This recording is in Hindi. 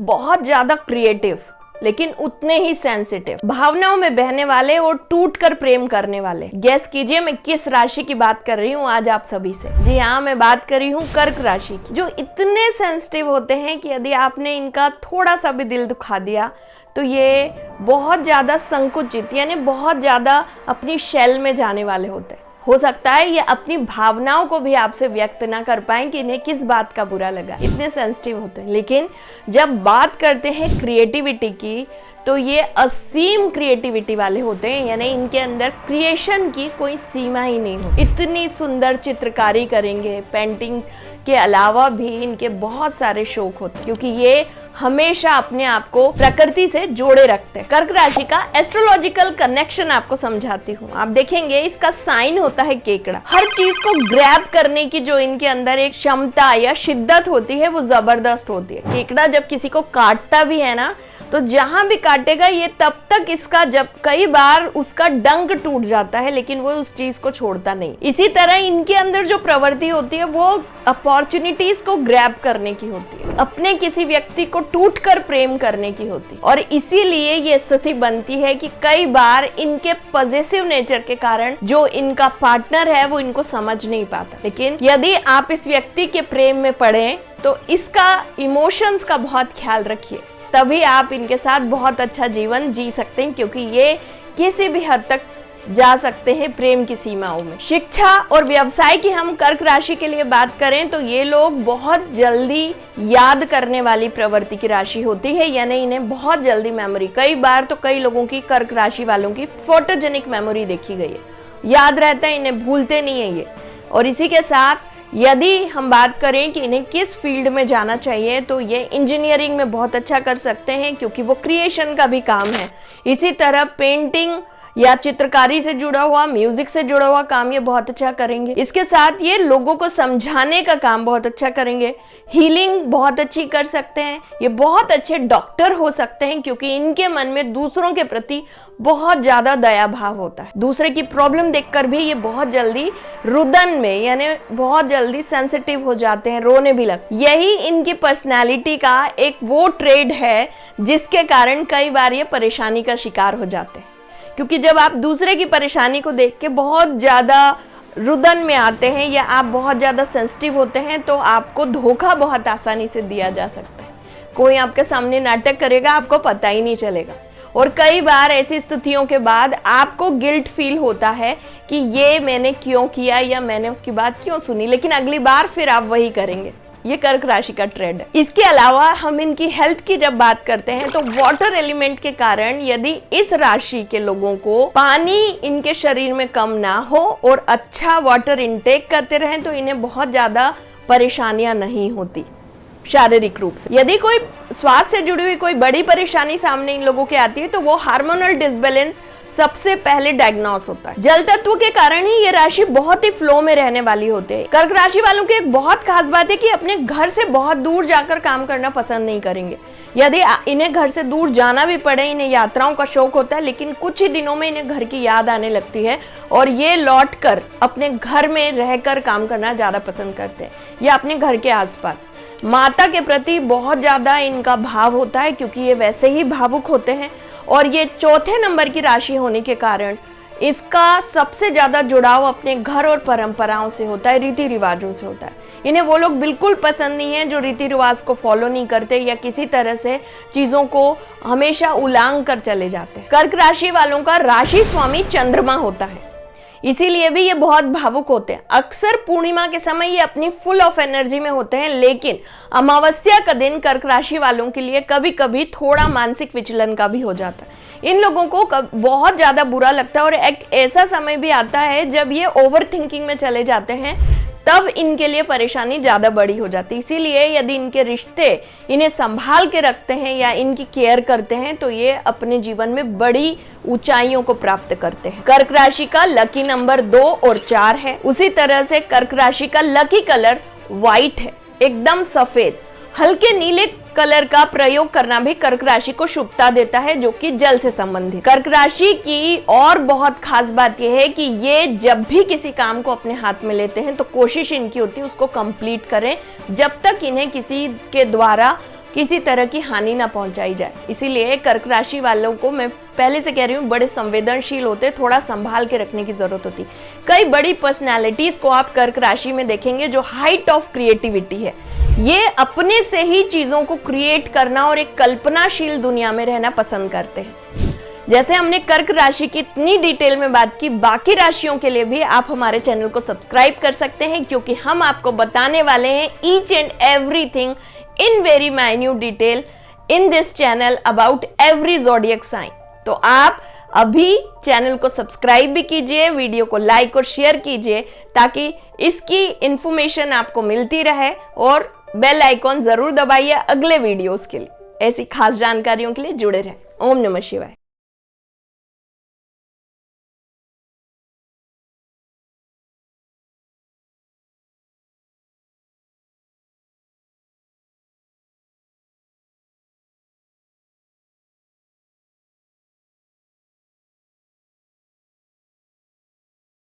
बहुत ज्यादा क्रिएटिव लेकिन उतने ही सेंसिटिव, भावनाओं में बहने वाले और टूट कर प्रेम करने वाले। गैस कीजिए मैं किस राशि की बात कर रही हूँ आज आप सभी से। जी हाँ, मैं बात कर रही हूँ कर्क राशि की, जो इतने सेंसिटिव होते हैं कि यदि आपने इनका थोड़ा सा भी दिल दुखा दिया तो ये बहुत ज्यादा संकुचित यानी बहुत ज्यादा अपनी शेल में जाने वाले होते हैं। हो सकता है ये अपनी भावनाओं को भी आपसे व्यक्त ना कर पाएं कि इन्हें किस बात का बुरा लगा, इतने सेंसिटिव होते हैं। लेकिन जब बात करते हैं क्रिएटिविटी की तो ये असीम क्रिएटिविटी वाले होते हैं, यानी इनके अंदर क्रिएशन की कोई सीमा ही नहीं हो। इतनी सुंदर चित्रकारी करेंगे, पेंटिंग के अलावा भी इनके बहुत सारे शौक होते हैं क्योंकि ये हमेशा अपने आप को प्रकृति से जोड़े रखते हैं। कर्क राशि का एस्ट्रोलॉजिकल कनेक्शन आपको समझाती हूँ। आप देखेंगे इसका साइन होता है केकड़ा। हर चीज को ग्रैब करने की जो इनके अंदर एक क्षमता या शिद्दत होती है वो जबरदस्त होती है। केकड़ा जब किसी को काटता भी है ना तो जहां भी काटेगा ये तब तक इसका, जब कई बार उसका डंक टूट जाता है लेकिन वो उस चीज को छोड़ता नहीं। इसी तरह इनके अंदर जो प्रवृत्ति होती है वो अपॉर्चुनिटीज को ग्रैब करने की होती है, अपने किसी व्यक्ति को टूटकर प्रेम करने की होती है। और इसीलिए ये स्थिति बनती है कि कई बार इनके पॉजिटिव नेचर के कारण जो इनका पार्टनर है वो इनको समझ नहीं पाता। लेकिन यदि आप इस व्यक्ति के प्रेम में पड़े तो इसका इमोशंस का बहुत ख्याल रखिए, तभी आप इनके साथ बहुत अच्छा जीवन जी सकते हैं क्योंकि ये किसी भी हद तक जा सकते हैं प्रेम की सीमाओं में। शिक्षा और व्यवसाय की हम कर्क राशि के लिए बात करें तो ये लोग बहुत जल्दी याद करने वाली प्रवृत्ति की राशि होती है, यानी इन्हें बहुत जल्दी मेमोरी, कई बार तो कई लोगों की कर्क राशि वालों की फोटोजेनिक मेमोरी देखी गई है, याद रहता है, इन्हें भूलते नहीं है ये। और इसी के साथ यदि हम बात करें कि इन्हें किस फील्ड में जाना चाहिए तो ये इंजीनियरिंग में बहुत अच्छा कर सकते हैं क्योंकि वो क्रिएशन का भी काम है। इसी तरह पेंटिंग या चित्रकारी से जुड़ा हुआ, म्यूजिक से जुड़ा हुआ काम ये बहुत अच्छा करेंगे। इसके साथ ये लोगों को समझाने का काम बहुत अच्छा करेंगे, हीलिंग बहुत अच्छी कर सकते हैं, ये बहुत अच्छे डॉक्टर हो सकते हैं क्योंकि इनके मन में दूसरों के प्रति बहुत ज्यादा दया भाव होता है। दूसरे की प्रॉब्लम देखकर भी ये बहुत जल्दी रुदन में यानी बहुत जल्दी सेंसिटिव हो जाते हैं, रोने भी लगते। यही इनकी पर्सनैलिटी का एक वो ट्रेड है जिसके कारण कई बार ये परेशानी का शिकार हो जाते हैं क्योंकि जब आप दूसरे की परेशानी को देख के बहुत ज्यादा रुदन में आते हैं या आप बहुत ज्यादा सेंसिटिव होते हैं तो आपको धोखा बहुत आसानी से दिया जा सकता है। कोई आपके सामने नाटक करेगा, आपको पता ही नहीं चलेगा। और कई बार ऐसी स्थितियों के बाद आपको गिल्ट फील होता है कि ये मैंने क्यों किया या मैंने उसकी बात क्यों सुनी, लेकिन अगली बार फिर आप वही करेंगे। ये कर्क राशि का ट्रेंड है। इसके अलावा हम इनकी हेल्थ की जब बात करते हैं तो वाटर एलिमेंट के कारण यदि इस राशि के लोगों को पानी इनके शरीर में कम ना हो और अच्छा वाटर इंटेक करते रहें तो इन्हें बहुत ज्यादा परेशानियां नहीं होती शारीरिक रूप से। यदि कोई स्वास्थ्य से जुड़ी हुई कोई बड़ी परेशानी सामने इन लोगों के आती है तो वो हार्मोनल डिसबैलेंस सबसे पहले डायग्नोस होता है। जल तत्व के कारण ही ये राशि बहुत ही फ्लो में रहने वाली होते हैं। कर्क राशि वालों की एक बहुत खास बात है कि अपने घर से बहुत दूर जाकर काम करना पसंद नहीं करेंगे। यदि इन्हें घर से दूर जाना भी पड़े, इन्हें यात्राओं का शौक होता है, लेकिन कुछ ही दिनों में इन्हें घर की याद आने लगती है और ये लौट कर अपने घर में रहकर काम करना ज्यादा पसंद करते हैं या अपने घर के आसपास। माता के प्रति बहुत ज्यादा इनका भाव होता है क्योंकि ये वैसे ही भावुक होते हैं और ये चौथे नंबर की राशि होने के कारण इसका सबसे ज्यादा जुड़ाव अपने घर और परंपराओं से होता है, रीति रिवाजों से होता है। इन्हें वो लोग बिल्कुल पसंद नहीं है जो रीति रिवाज को फॉलो नहीं करते या किसी तरह से चीजों को हमेशा उलांघ कर चले जाते हैं। कर्क राशि वालों का राशि स्वामी चंद्रमा होता है, इसीलिए भी ये बहुत भावुक होते हैं। अक्सर पूर्णिमा के समय ये अपनी फुल ऑफ एनर्जी में होते हैं, लेकिन अमावस्या का दिन कर्क राशि वालों के लिए कभी कभी थोड़ा मानसिक विचलन का भी हो जाता है। इन लोगों को बहुत ज्यादा बुरा लगता है और एक ऐसा समय भी आता है जब ये ओवर थिंकिंग में चले जाते हैं, तब इनके लिए परेशानी ज्यादा बड़ी हो जाती है। इसीलिए यदि इनके रिश्ते इन्हें संभाल के रखते हैं या इनकी केयर करते हैं तो ये अपने जीवन में बड़ी ऊंचाइयों को प्राप्त करते हैं। कर्क राशि का लकी नंबर 2 और 4 है। उसी तरह से कर्क राशि का लकी कलर व्हाइट है, एकदम सफेद। हल्के नीले कलर का प्रयोग करना भी कर्क राशि को शुभता देता है, जो कि जल से संबंधित। कर्क राशि की और बहुत खास बात यह है कि ये जब भी किसी काम को अपने हाथ में लेते हैं तो कोशिश इनकी होती है उसको कंप्लीट करें, जब तक इन्हें किसी के द्वारा किसी तरह की हानि ना पहुंचाई जाए। इसीलिए कर्क राशि वालों को मैं पहले से कह रही हूँ, बड़े संवेदनशील होते, थोड़ा संभाल के रखने की जरूरत होती। कई बड़ी पर्सनालिटीज को आप कर्क राशि में देखेंगे जो हाइट ऑफ क्रिएटिविटी है, ये अपने से ही चीजों को क्रिएट करना और एक कल्पनाशील दुनिया में रहना पसंद करते हैं। जैसे हमने कर्क राशि की इतनी डिटेल में बात की, बाकी राशियों के लिए भी आप हमारे चैनल को सब्सक्राइब कर सकते हैं, क्योंकि हम आपको बताने वाले हैं each and everything in very minute detail in this channel about every zodiac sign. तो आप अभी चैनल को सब्सक्राइब भी कीजिए, वीडियो को लाइक और शेयर कीजिए, ताकि इसकी इंफॉर्मेशन आपको मिलती रहे, और बेल आइकॉन जरूर दबाइए अगले वीडियोस के लिए। ऐसी खास जानकारियों के लिए जुड़े रहें। ओम नमः शिवाय।